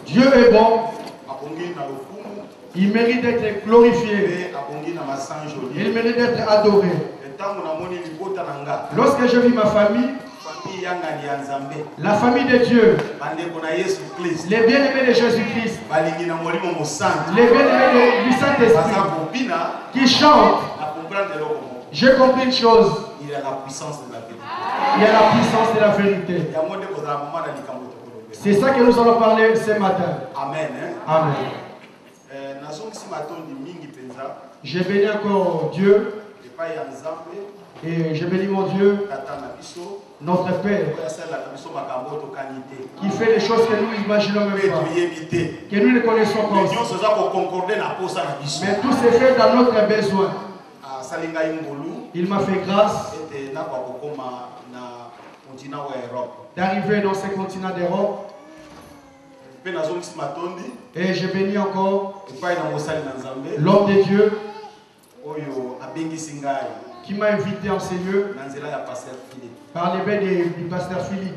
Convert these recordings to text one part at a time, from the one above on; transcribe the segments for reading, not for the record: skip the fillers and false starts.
Dieu est bon. Il mérite d'être glorifié. Il mérite d'être adoré. Lorsque je vis ma famille, la famille de Dieu, les bien-aimés de Jésus-Christ, les bien-aimés du Saint-Esprit, qui chantent, j'ai compris une chose. Il y a la puissance de la vérité. Il y a la puissance de la vérité. C'est ça que nous allons parler ce matin. Amen. Amen. Je bénis encore Dieu. Et je bénis mon Dieu, notre Père, qui fait les choses que nous imaginons même pas, que nous ne connaissons pas aussi. Mais tout s'est fait dans notre besoin. Il m'a fait grâce d'arriver dans ce continent d'Europe. Et je bénis encore l'homme de Dieu qui m'a invité en ces lieux par les bains du pasteur Philippe.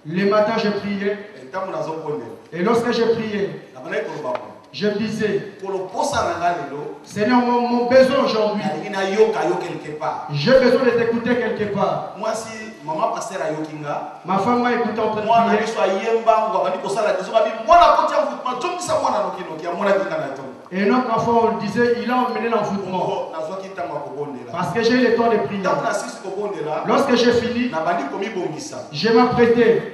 Le matin, je priais. Et lorsque je priais, je disais, Seigneur, mon besoin aujourd'hui, j'ai besoin de t'écouter quelque part. Ma femme m'a écouté en train de prier. Et notre enfant disait, il a emmené l'envoûtement. Parce que j'ai eu le temps de prier. Lorsque j'ai fini, je m'apprêtais.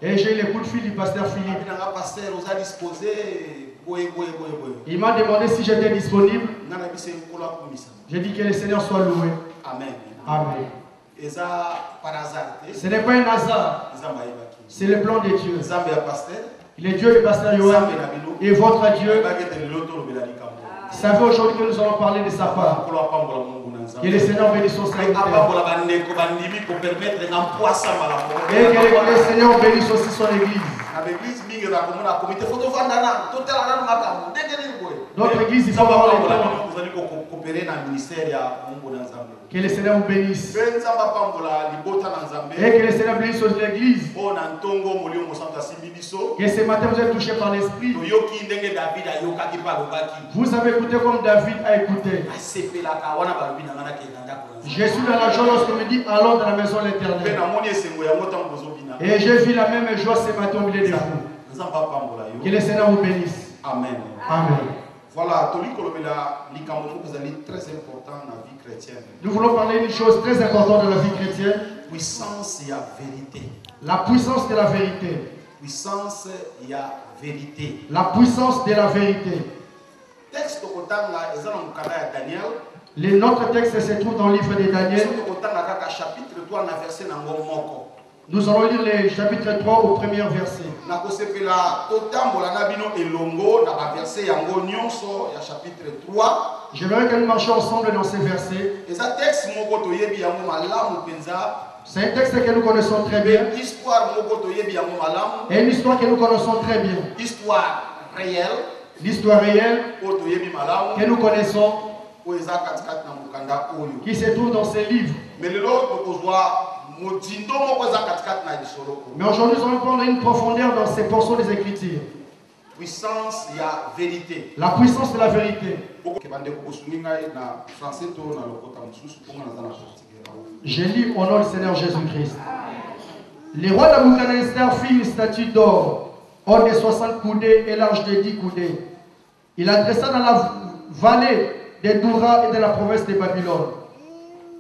Et j'ai eu le coup de fil du pasteur Philippe. Il m'a demandé si j'étais disponible. J'ai dit que le Seigneur soit loué. Amen. Amen. Ce n'est pas un hasard. C'est le plan de Dieu. Il est Dieu du pasteur Yohan et votre Dieu. Savez aujourd'hui que nous allons parler de sa part. Que le Seigneur bénisse son serviteur. Et que le Seigneur bénisse aussi son église. Notre église, il faut avoir le temps. Que le Seigneur vous bénisse. Et que le Seigneur bénisse aussi l'église. Que ce matin vous êtes touchés par l'esprit. Vous avez écouté comme David a écouté. Je suis dans la joie lorsqu'on me dit allons dans la maison de l'Éternel. Et j'ai vu la même joie ce matin au milieu de vous. Que le Seigneur vous bénisse. Amen. Amen. Voilà, très important dans la vie chrétienne. Nous voulons parler d'une chose très importante dans la vie chrétienne. Puissance, il y a vérité. La puissance de la vérité. Puissance, il y a vérité. La puissance de la vérité. Texte Daniel. Notre texte se trouve dans le livre de Daniel. Chapitre 3, verset nous allons lire le chapitre 3 au premier verset. J'aimerais que nous marchions ensemble dans ces versets. C'est un texte que nous connaissons très bien. Et une histoire que nous connaissons très bien. Histoire réelle. L'histoire réelle que nous connaissons. Qui se trouve dans ces livres. Mais aujourd'hui, nous allons prendre une profondeur dans ces portions des Écritures. Puissance, il y a vérité. La puissance de la vérité. Je lis au nom du Seigneur Jésus-Christ. Le roi Nabuchodonosor fit une statue d'or, haute de 60 coudées et large de 10 coudées. Il adressa dans la vallée de Doura et de la province de Babylone.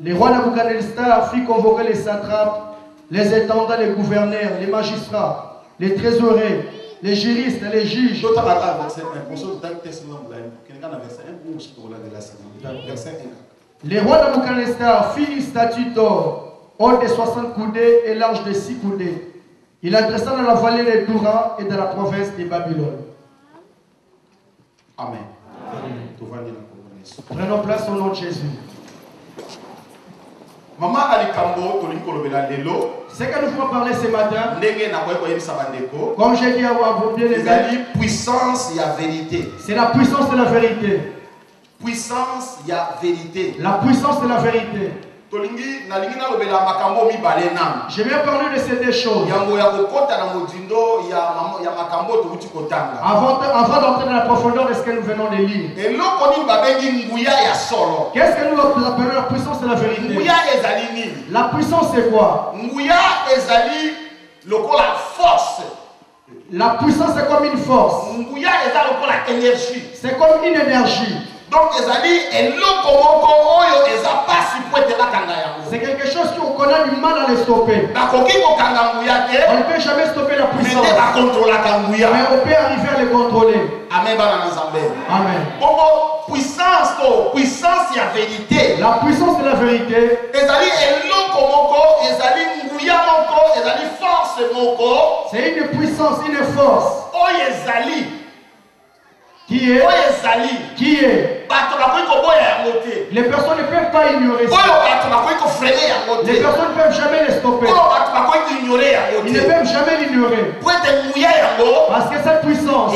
Le roi Nabuchodonosor fit convoquer les satrapes, les intendants, les gouverneurs, les magistrats, les trésoriers, les juristes, les juges. Le roi Nabuchodonosor fit une statue d'or, haute de 60 coudées et large de 6 coudées. Il adressa dans la vallée de Doura et de la province de Babylone. Amen. Amen. Prenons place au nom de Jésus. Maman Alikambo, c'est que nous pouvons parler ce matin. Comme j'ai dit à vos bien-aimés, puissance, il y a vérité. C'est la puissance de la vérité. Puissance, il y a vérité. La puissance de la vérité. J'aimerais parler de ces deux choses. Avant d'entrer dans la profondeur de ce que nous venons de lire. Qu'est-ce que nous appelons la puissance de la vérité? La puissance c'est quoi? La puissance c'est comme une force. C'est comme une énergie. Donc, c'est quelque chose qu'on a du mal à les stopper. On ne peut jamais stopper la puissance. Mais on peut arriver à les contrôler. Amen. Amen. Puissance et la vérité. La puissance de la vérité. C'est une puissance, une force. Qui est? Les personnes ne peuvent pas ignorer ça. Les personnes ne peuvent jamais les stopper. Ils ne peuvent jamais l'ignorer. Parce que cette puissance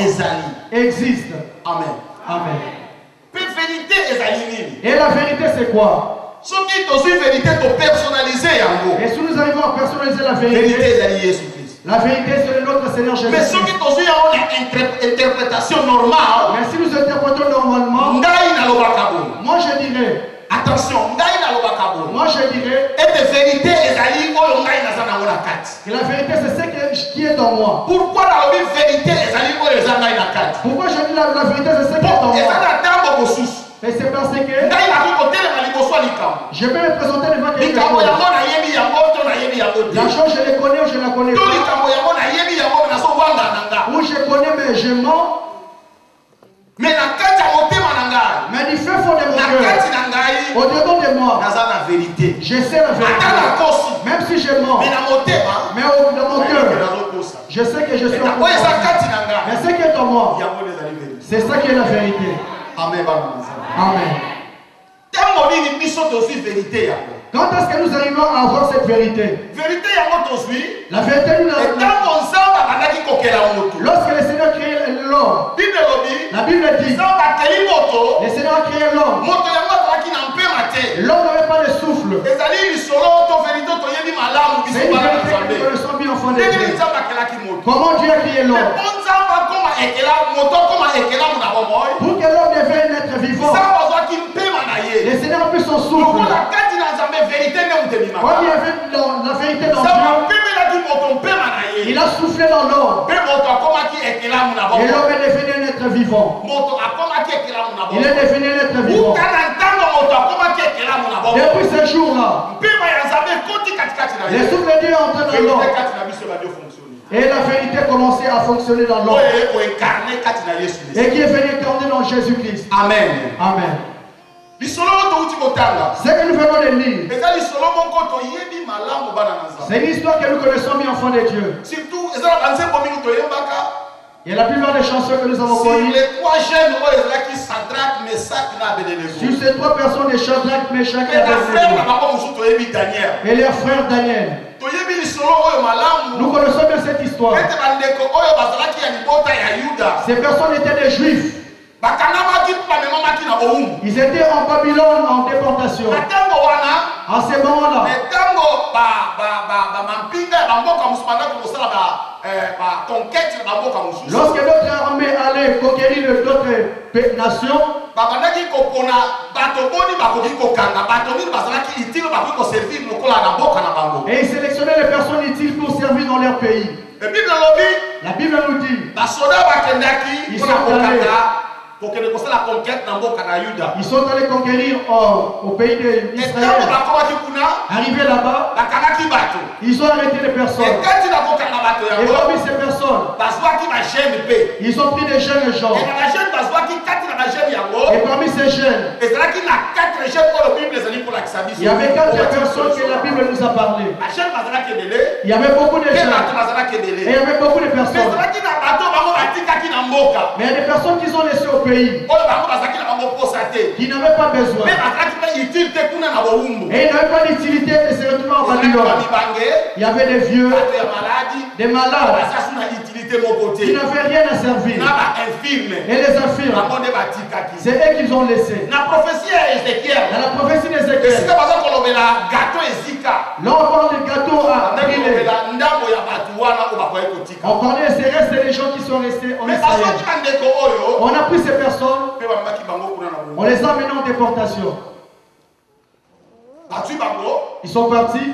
existe. Amen. Amen. Et la vérité c'est quoi? Et si nous arrivons à personnaliser la vérité, la vérité c'est notre Seigneur Jésus. Mais si nous avons une interprétation normale, mais si nous interprétons normalement, moi je dirais, attention, moi je dirais que la vérité c'est ce qui est en moi. Pourquoi la vérité Pourquoi je dis la vérité c'est ce qui est en moi? Et c'est parce que je vais me présenter devant quelque chose. La chose je les connais ou je la connais pas. Ou je connais mais je mens. Mais du fait fond de mon cœur, au-dedans de moi, je sais la vérité. Même si je mens, mais dans mon cœur, je sais que je suis en moi. Mais ce qui est en moi, c'est ça qui est la vérité. Amen. Amen. Quand est-ce que nous arrivons à avoir cette vérité? La vérité nous l'avons. Lorsque le Seigneur a créé l'homme, la Bible dit, le Seigneur a créé l'homme. L'homme n'avait pas de souffle. C'est une vérité que nous connaissons bien enfants de Dieu. Comment Dieu a créé l'homme? Pour que l'homme devienne un être vivant, le Seigneur a pu son souffle. Quand il y avait la vérité dans Dieu, il a soufflé dans l'homme. Et l'homme est devenu un être vivant. Il est devenu un être vivant. Depuis ce jour-là, le souffle de Dieu est entré dans l'homme. Et la vérité a commencé à fonctionner dans l'homme. Et qui est venu incarner dans Jésus-Christ. Amen. Amen. Ce que nous venons de lire, c'est une histoire que nous connaissons bien, enfants de Dieu. Il y a la plupart des chansons que nous avons connues. Les trois jeunes, Shadrach, Meshach et Abednego. Sur ces trois personnes, les Shadrach, Meshach et Abednego. Et leurs frères Daniel. Nous connaissons bien cette histoire. Ces personnes étaient des Juifs. Ils étaient en Babylone en déportation. À ce moment-là, lorsque d'autres armées allaient conquérir d'autres nations, et ils sélectionnaient les personnes utiles pour servir dans leur pays. La Bible nous dit, ils sont allés Ils sont allés conquérir au pays d'Israël. Arrivés là-bas, ils ont arrêté les personnes. Et parmi ces personnes, ils ont pris des jeunes gens. Et parmi ces jeunes, il y avait 4 personnes que la Bible nous a parlé. Il y avait beaucoup de jeunes. Et il y avait beaucoup de personnes. Mais il y a des personnes qui sont laissées au pays, qui n'avaient pas besoin. Et ils n'avaient pas d'utilité de se retrouver en Babylone. Il y avait des vieux, des malades, qui n'avaient rien à servir. Et les infirmes, c'est eux qu'ils ont laissés. Dans la prophétie d'Ézéchiel, Là, on parle des gâteaux à brûler. On parlait des restes des gens qui sont restés en Israël. On a pris ces personnes, on les a amenés en déportation. Ils sont partis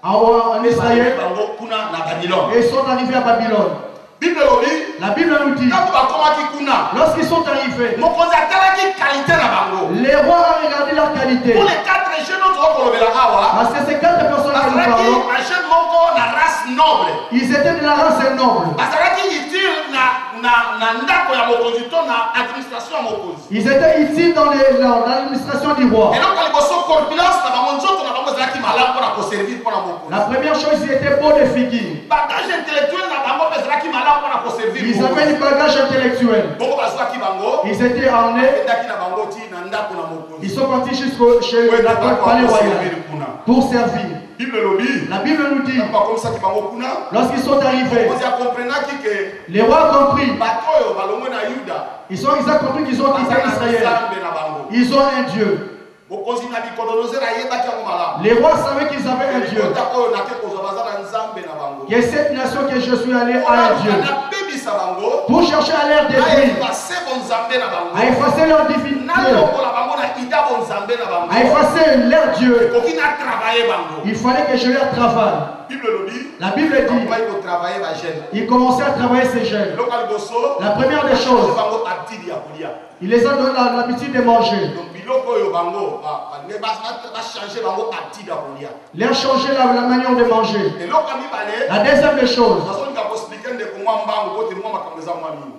en Israël et ils sont arrivés à Babylone. La Bible nous dit, lorsqu'ils sont arrivés, les rois ont regardé leur qualité. Parce que ces 4 personnes que nous parlons, ils étaient de la race noble. Ils étaient utiles dans l'administration du roi. La première chose, ils étaient beaux de figure. Ils avaient du bagage intellectuel. Ils étaient emmenés. Ils sont partis chez le palais royal pour servir. La Bible nous dit, lorsqu'ils sont arrivés, les rois ont compris. Ils ont compris qu'ils ont quitté Israël. Ils ont un Dieu. Les rois savaient qu'ils avaient un Dieu. Que cette nation que je suis allé a un Dieu. Pour chercher à leur détruire, à effacer leur divinité, à effacer leur Dieu. Il fallait que je leur travaille. La Bible dit, il commençait à travailler ces jeunes. La première des choses, il les a donné l'habitude de manger. Leur changer la manière de manger. La deuxième des choses,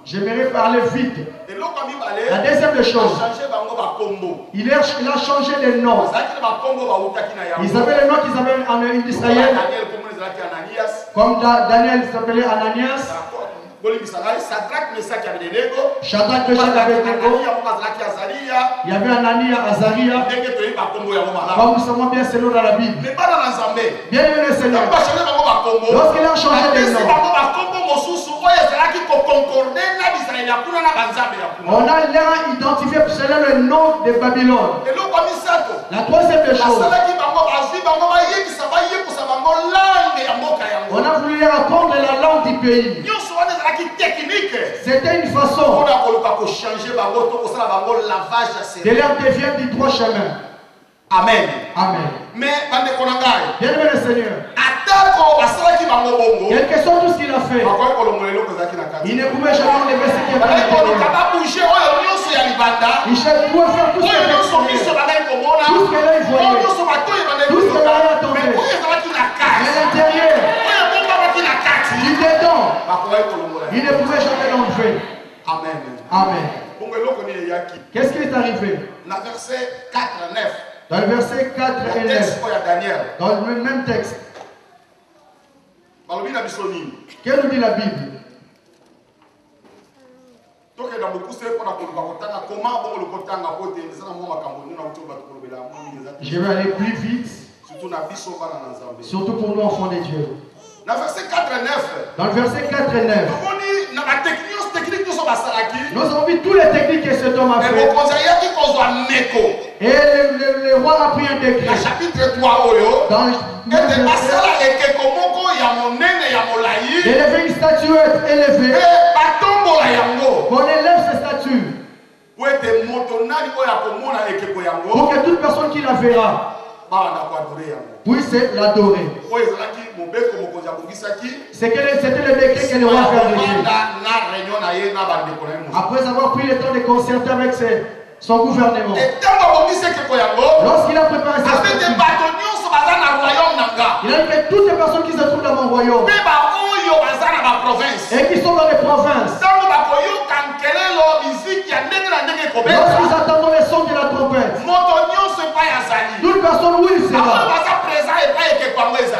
j'aimerais parler vite. La deuxième des choses, il a changé les noms. Ils avaient les noms qu'ils avaient en Israël. Comme Daniel s'appelait Ananias. Shadrach, Meshach et Abednego. Il y avait Anania, Azaria. Comme nous savons bien, c'est l'eau dans la Bible. Bien aimé le Seigneur. Lorsqu'il a changé les noms, on a identifié selon le nom de Babylone. La troisième des choses, on a voulu leur apprendre la langue du pays. C'était une façon de leur dévier du droit chemin. Amen. Amen. Mais, bien aimé le Seigneur, quel que soit tout ce qu'il a fait, il ne pouvait jamais enlever ce qui est dans l'intérieur. Il pouvait faire tout ce qu'il a voyait, tout ce qu'il a attendu. Mais l'intérieur, il est dedans. Il ne pouvait jamais l'enlever. Amen. Amen. Qu'est-ce qui est arrivé? Dans le verset 4 à 9. Dans le verset 4 et 9. Dans le même texte. Qu'est-ce que nous dit la Bible? Je vais aller plus vite. Surtout pour nous, enfants de Dieu. Dans le verset 4 et 9. Dans le verset 4 et 9. Nous avons vu toutes les techniques que cet homme a fait. Et le roi a pris un décret. Le chapitre 3. D'élever une statuette élevée. Qu'on élève cette statue. Pour que toute personne qui la verra puisse l'adorer. C'était le décret que le roi a fait. Après avoir pris le temps de concerter avec son gouvernement. Lorsqu'il a préparé sa statue, il a dit que toutes les personnes qui se trouvent dans mon royaume et qui sont dans les provinces, lorsqu'ils attendent les sons de la trompette, toute personne où il sera,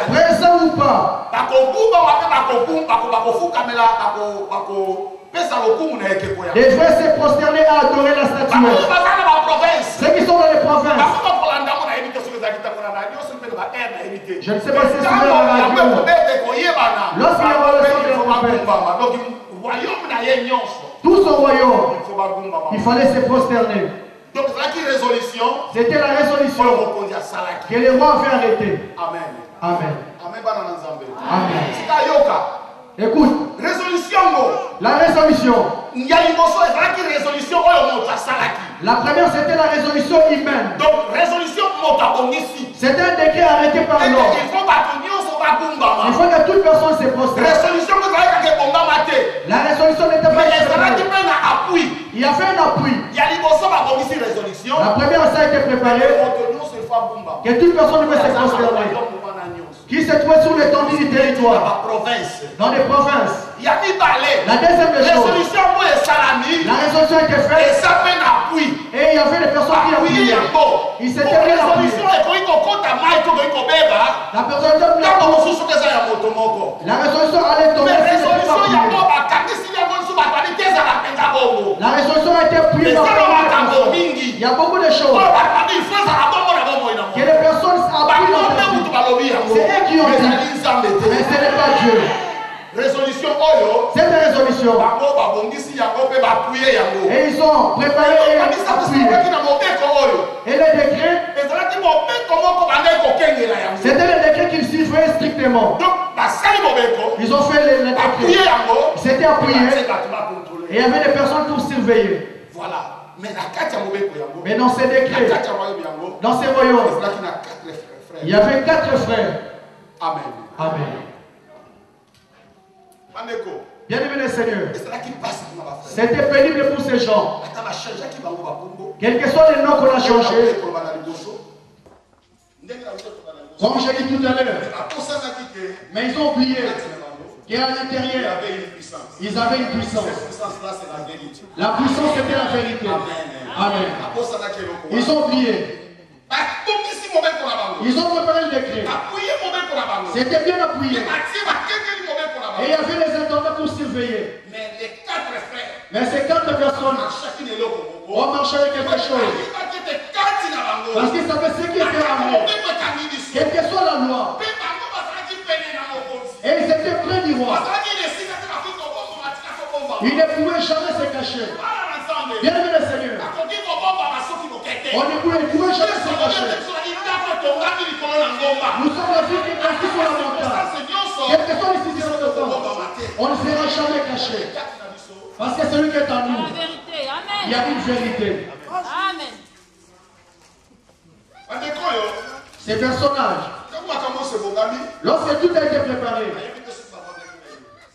présent ou pas, devrait se prosterner à adorer la statue. Ceux qui sont dans les provinces, je ne sais pas si c'est sur la radio. Lorsqu'il y aura le son de la trompette, tout son royaume, il fallait se prosterner. Donc, c'est la résolution. C'était la résolution que les rois avaient arrêtée. Amen. Amen. Amen. Écoute, résolution. la résolution. Il y a une résolution. La première, c'était la résolution humaine. Donc, résolution ici. C'était un décret arrêté par l'homme. Il faut que toute personne se prosterne. Résolution La résolution n'était pas appui. Il y avait un appui. Il y a une résolution. La première, ça a été préparée. Que toute personne ne peut se prosterner. Qui se trouve sur l'étendue du territoire. Dans les provinces. La deuxième des choses. La résolution a été faite. Et il y avait des personnes qui appuyaient. Ils s'étaient bien appuyés. La personne la résolution allait tomber. La résolution a été prise. Il y a beaucoup de choses. Que les personnes appuient. C'est eux qui ont dit. Mais ce n'est pas Dieu. Résolution cette résolution. Et ils ont préparé et appuyé. Et le décret, c'était le décret qu'ils suivaient strictement. Ils ont fait le décret. Ils s'étaient appuyés. Et il y avait des personnes pour surveiller. Voilà. Mais dans ces décrets, dans ces royaumes, il y avait 4 frères. Amen. Amen. Bien-aimé le Seigneur, c'était pénible pour ces gens. Quels que soient les noms qu'on a changés, comme j'ai dit tout à l'heure, mais ils ont oublié qu'à l'intérieur, ils avaient une puissance. La puissance, c'était la vérité. Amen. Ils ont oublié. Ils ont préparé le décret. C'était bien appuyé. Et il y avait les intendants pour surveiller. Mais ces 4 personnes ont marché avec quelque chose. Parce qu'ils savaient ce qui était amené. Quelle que soit la loi. Et ils étaient près du roi. Ils ne pouvaient jamais se cacher. Bien-aimé le Seigneur. On ne pouvait jamais se cacher. Nous sommes la vie qui est assis sur la montagne. Quelle que soit les situations de temps, on ne sera jamais caché. Parce que celui qui est en nous, il y a une vérité. Amen. Ces personnages, lorsque tout a été préparé,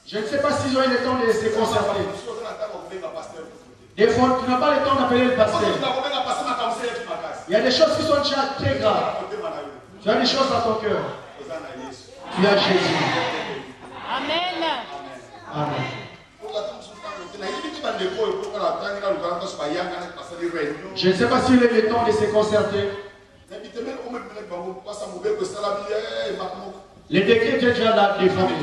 je ne sais pas s'ils ont eu le temps de se concerter. Des fois, tu n'as pas le temps d'appeler le pasteur. Il y a des choses qui sont déjà très graves. Tu as des choses à ton cœur. Tu as Jésus. Amen. Amen. Je ne sais pas s'il est le temps de se concerter. Les décrets étaient déjà là, défendus.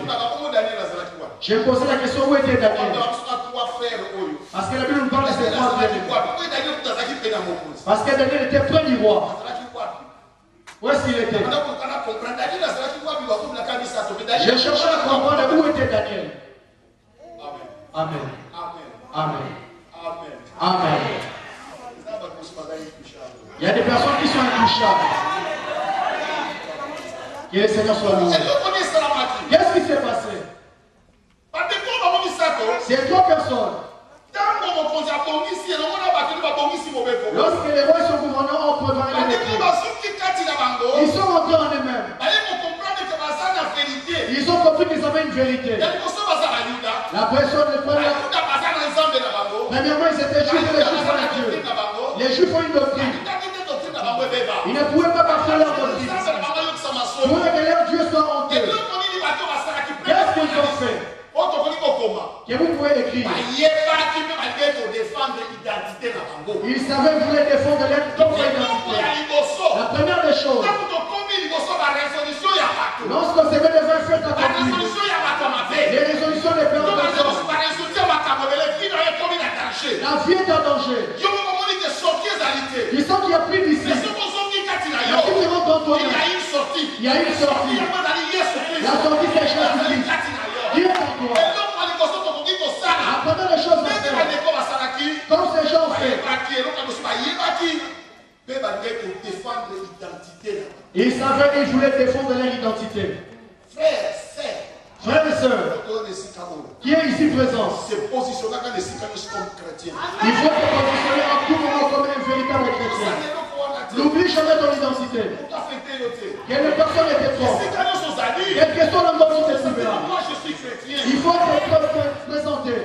J'ai posé la question où était Daniel. Parce que la Bible nous parle de ces 3 bien. Parce que Daniel était près du roi. Où est-ce qu'il était? J'ai cherché à comprendre où était Daniel. Amen. Amen. Amen. Il y a des personnes qui sont intouchables. Que le Seigneur soit loué. Qu'est-ce qui s'est passé? Ces 3 personnes. Lorsque les rois sont gouvernants, on préparé les décrets. Ils sont rentrés en eux-mêmes. Ils ont compris qu'ils avaient une vérité. La personne ne prenait. Premièrement, ils étaient juifs et les juifs sont les dieux. Les juifs ont une doctrine. Ils ne pouvaient pas partir leur doctrine. Pour que leur Dieu soit honteux. Qu'est-ce qu'ils ont fait? Que vous pouvez écrire. Ils savaient que vous voulez défendre leur propre identité. La première des choses, lorsqu'on se met devant un fait accompli, les résolutions des personnes, la vie est en danger. Ils sont qui a pris d'ici. Il y a une sortie. La sortie, c'est Jésus-Christ. Dieu est en toi. Apprenez les choses à faire. Comme ces gens ont fait. Ils savaient qu'ils voulaient défendre leur identité. Frères et sœurs, qui est ici présent, il faut se positionner en tout moment comme un véritable chrétien. N'oublie jamais ton identité. Quelle personne était toi? Quelle question de mort tu te trouveras? Il faut te présenter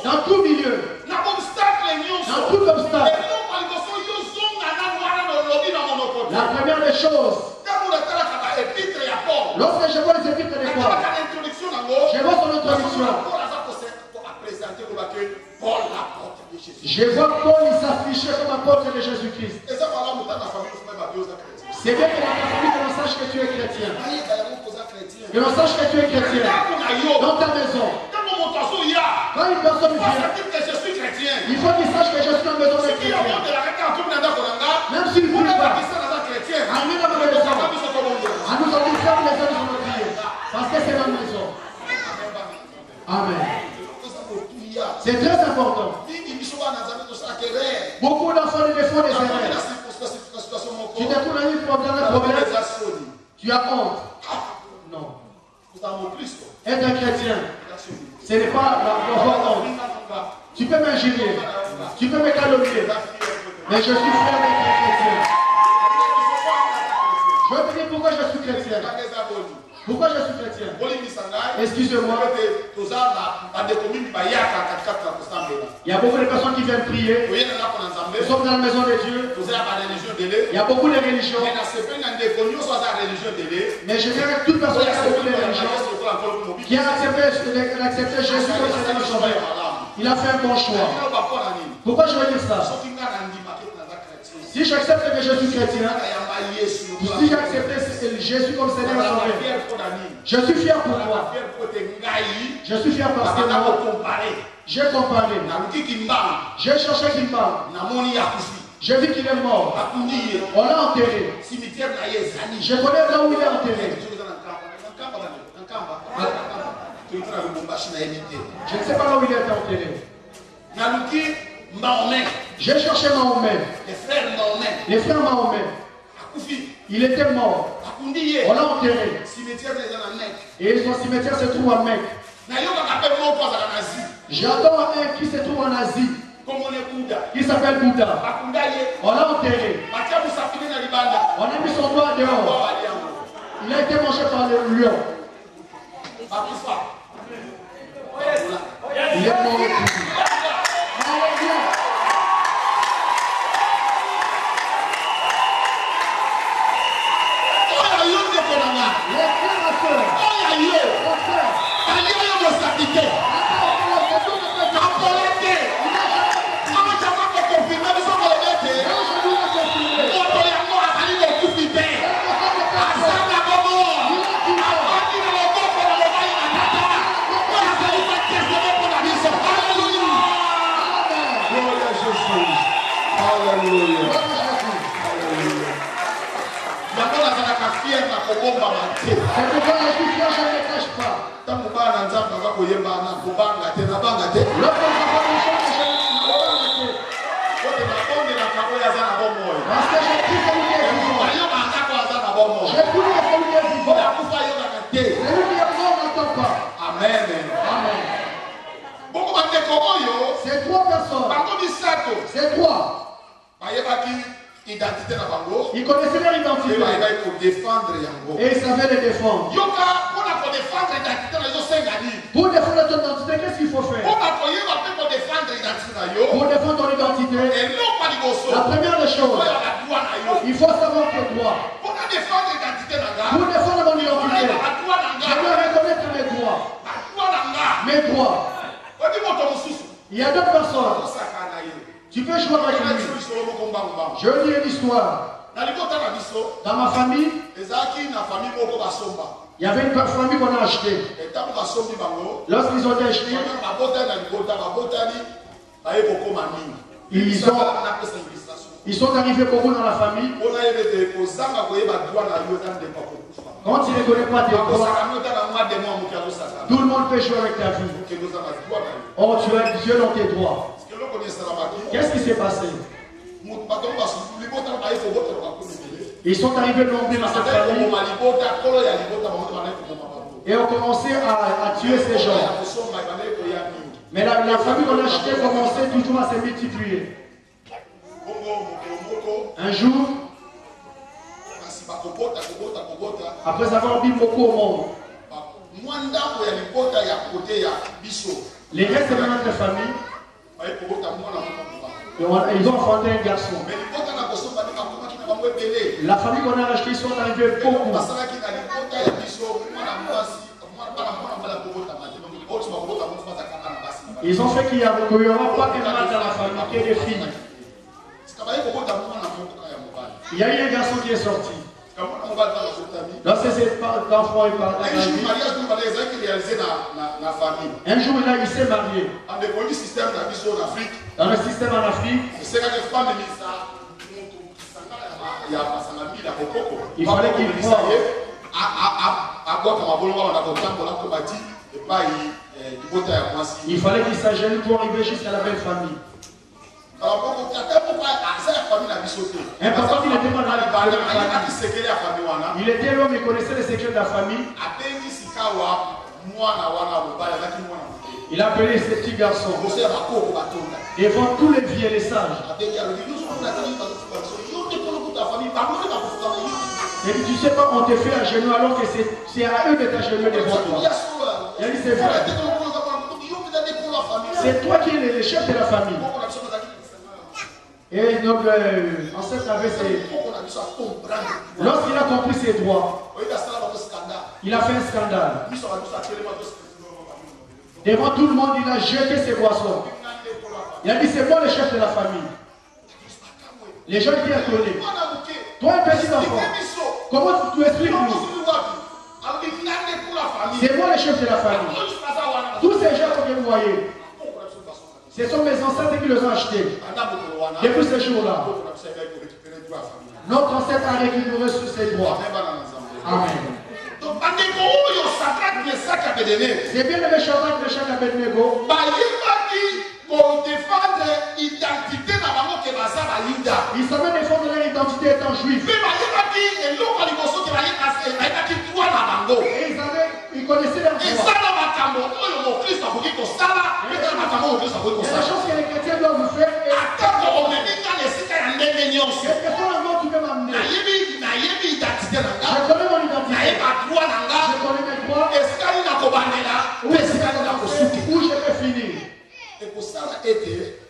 dans tout milieu, dans tout obstacle. La première des choses, lorsque je vois les épîtres de Paul, je vois son introduction. Je vois Paul s'afficher comme apôtre de Jésus-Christ. C'est bien que dans ta famille, que l'on sache que tu es chrétien. Que l'on sache que tu es chrétien. Dans ta maison. Quand une personne vient, il faut qu'il sache que je suis en maison de chrétien. Même s'il ne prie pas. Amen à ma maison. À nous en faire les hommes sont oubliés. Parce que c'est ma maison. Amen. C'est très important. Beaucoup d'enfants ne font des erreurs. Tu te trouves dans un problème, tu as honte. Non. Être un chrétien, ce n'est pas l'avoir honte. Tu peux m'ingénier, tu peux me calomnier, mais je suis fier d'être chrétien. Je vais te dire pourquoi je suis chrétien. Pourquoi je suis chrétien? Excusez-moi. Il y a beaucoup de personnes qui viennent prier. Nous sommes dans la maison de Dieu. Il y a beaucoup de religions. Mais je dirais que toute personne qui a beaucoup de religions, qui a accepté Jésus comme Seigneur Sauveur, il a fait un bon choix. Pourquoi je veux dire ça? Si j'accepte que je suis chrétien, si j'accepte Jésus comme Seigneur Sauveur, je suis fier pour moi. Je suis fier parce que moi, j'ai comparé. J'ai cherché qu'il parle. J'ai vu qu'il est mort. On l'a enterré. Je connais là où il est enterré. Je ne sais pas là où il est enterré. J'ai cherché Mahomet. Les frères Mahomet. Il était mort. On l'a enterré. Et son cimetière se trouve à Mecque. J'attends un qui se trouve en Asie. Qui s'appelle Bouddha. On l'a enterré. On a mis son doigt dehors. Il a été mangé par le lion. Il est mort. C'est pourquoi je suis fier, je ne le cache pas. Lorsque je parce que j'ai pris celui qui est vivant. J'ai pris celui qui est vivant. Celui qui est mort n'entend pas. Amen. Amen. C'est trois personnes. C'est trois. Ils connaissaient leur identité. Et ils savaient les défendre. Pour défendre ton identité, qu'est-ce qu'il faut faire? Pour défendre ton identité, la première des choses, il faut savoir tes droits. Pour défendre mon identité, je dois reconnaître mes droits. Mes droits. Il y a d'autres personnes. Tu peux jouer avec lui. Je veux dire une histoire. Dans ma famille, il y avait une famille qu'on a achetée. Lorsqu'ils ont été achetés, ils sont arrivés beaucoup dans la famille. Quand tu ne connais pas tes droits, tout le monde peut jouer avec ta vie. Oh, tu as Dieu dans tes droits. Qu'est-ce qui s'est passé? Ils sont arrivés nombreux dans cette famille et ont commencé à tuer ces gens. Mais la famille qu'on a achetée commençait toujours à se multiplier. Un jour, après avoir mis beaucoup au monde, les restes de notre famille, ils ont enfanté un garçon. La famille qu'on a rachetée, ils sont arrivés beaucoup. Ils ont fait qu'il n'y aura pas un mâle dans la famille, qu'il y ait des filles. Il y a eu un garçon qui est sorti. Dans ses enfants, il parle. Un jour, il s'est marié. Dans le système en Afrique, il fallait qu'il voie. Il fallait qu'il s'agenouille pour arriver jusqu'à la belle famille. Un papa qui n'était pas dans la famille, il était l'homme, il connaissait les secrets de la famille. Il a appelé ce petit garçon devant tous les vieux et les sages. Et tu sais pas, on te fait un genou alors que c'est à eux de t'agenouiller devant toi. Il a dit c'est vrai. C'est toi qui es le chef de la famille. Et notre ancêtre avait ses... Lorsqu'il a compris ses droits, il a fait un scandale. Devant tout le monde, il a jeté ses boissons. Il a dit c'est moi le chef de la famille. Les gens étaient étonnés. Toi un petit enfant, comment tu expliques nous? C'est moi le chef de la famille. Tous ces gens que vous voyez, ce sont mes ancêtres qui les ont achetés. Depuis ce jour-là, notre ancêtre a récupéré sur ses droits. Amen. C'est bien le Shadrach, Meshach et Abednego. Ils savaient défendre leur identité étant juifs. Et ils connaissaient leur droit. La chose que les chrétiens doivent faire est quelle que soit la mort tu peux m'amener. Je connais mon identité. Je connais mes droits. Où je peux finir.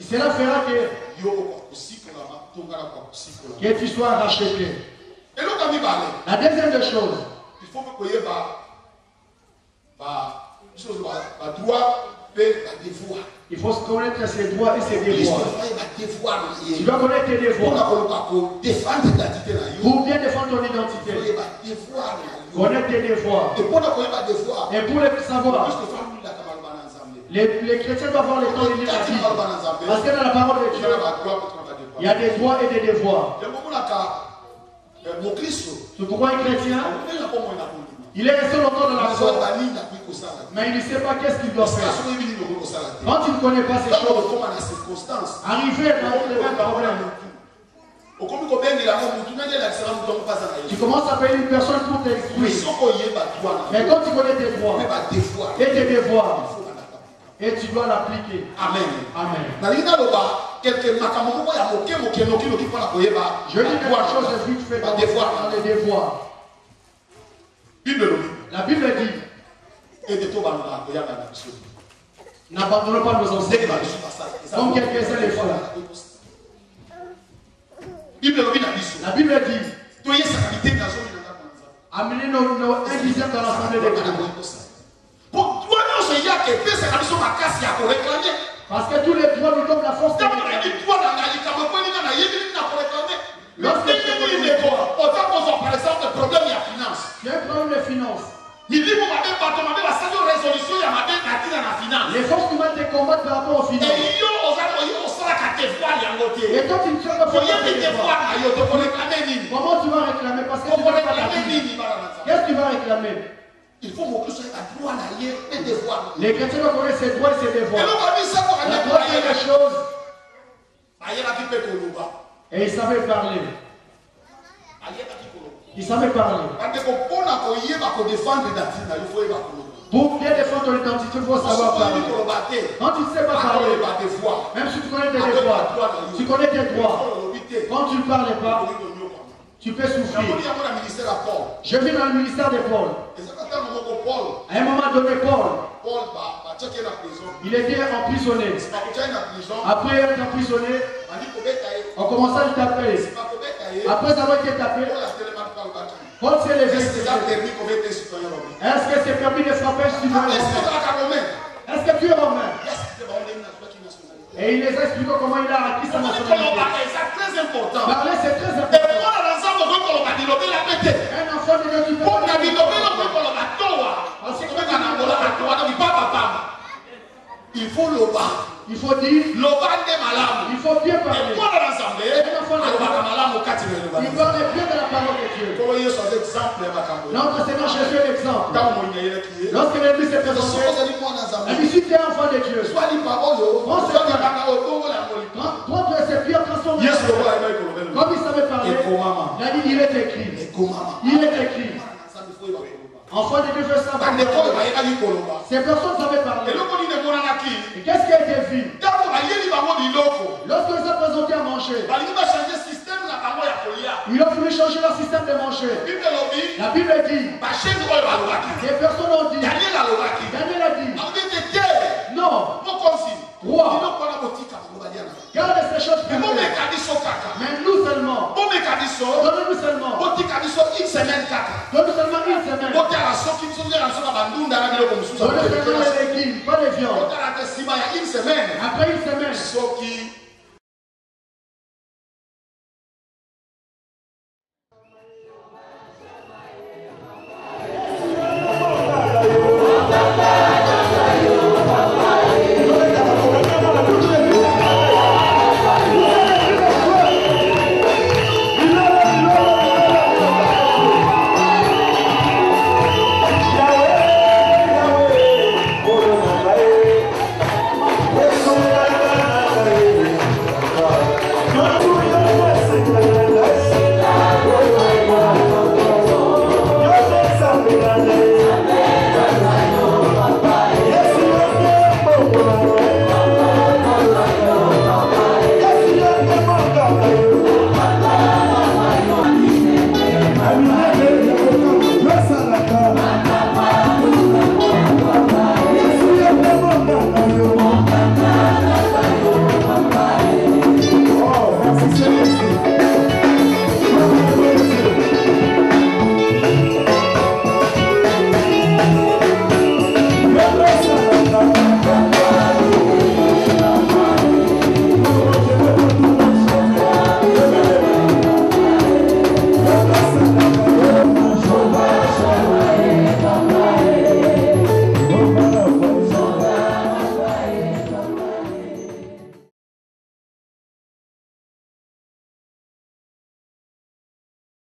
Cela fera que tu sois racheté. La deuxième des choses, il faut que vous il faut se connaître ses droits et ses devoirs. Tu dois connaître tes devoirs. Pour bien défendre ton identité. Connaître tes devoirs. Et pour les savoir, les chrétiens doivent avoir le temps de lire la Bible. Parce que dans la parole de Dieu, il y a des droits et des devoirs. C'est pourquoi un chrétien, il est resté longtemps dans la foi, mais il ne sait pas qu'est-ce qu'il doit faire. Quand tu ne connais pas ces choses, arriver dans les mêmes problèmes, tu commences à payer une personne pour t'exclure. Mais quand tu connais tes droits et tes devoirs, et tu dois l'appliquer. Amen. Amen. Je dis quelque chose vite fait dans les devoirs. La Bible dit n'abandonnons pas nos ancêtres comme quelques-uns les font. La Bible dit amenez nos indivisables dans l'assemblée des Dieu. Parce que tous les droits nous donnent la force de réclamer. Lorsque tu as par exemple un problème de finance. Tu as un problème de finance. Les forces humaines te combattent par rapport aux finances. Et toi tu ne sais pas faire comment tu vas réclamer parce que tu ne vas pas réclamer. Qu'est-ce que tu vas réclamer? Il faut que ce soit droit et devoir. Les chrétiens doivent connaître ses droits et ses devoirs. La troisième chose, Et il savait parler. Il savait parler. Pour bien défendre ton identité, il faut savoir parler. Quand tu ne sais pas parler, même si tu connais tes devoirs, tu connais tes droits, quand tu ne parles pas, tu peux souffrir. Je vis dans le ministère de Paul. À un moment donné, Paul, il était emprisonné. Après être emprisonné, on commençait à le taper. Après avoir été tapé, Paul s'est levé. Est-ce que c'est permis de frapper un citoyen? Est-ce que tu es romain? Et il les a expliqué comment il a acquis sa nationalité. C'est très important. Parler, c'est très important. Un enfant de Dieu, tu peux pas. Il faut le bas. Il faut dire. Le bas est malade. Il faut bien parler. Et quoi dans l'ensemble? Un enfant de Dieu. Il parle bien de la parole de Dieu. Notre Seigneur Jésus est l'exemple. Lorsque l'Église s'est présentée, elle dit si tu es enfant de Dieu, prends ses pierres, transforme. Comme il savait parler, il a dit il est écrit. Il est écrit. Enfant de Dieu veut savoir. Ces personnes savaient parler. Et qu'est-ce qui a été vu? Lorsqu'ils ont présenté à manger, ils ont voulu changer leur système de manger. La Bible dit, les personnes ont dit, Daniel a dit, non, roi, garde ces choses privées. Mais nous seulement, donne-nous seulement, une semaine 4. donne-nous seulement une semaine. Donne-nous seulement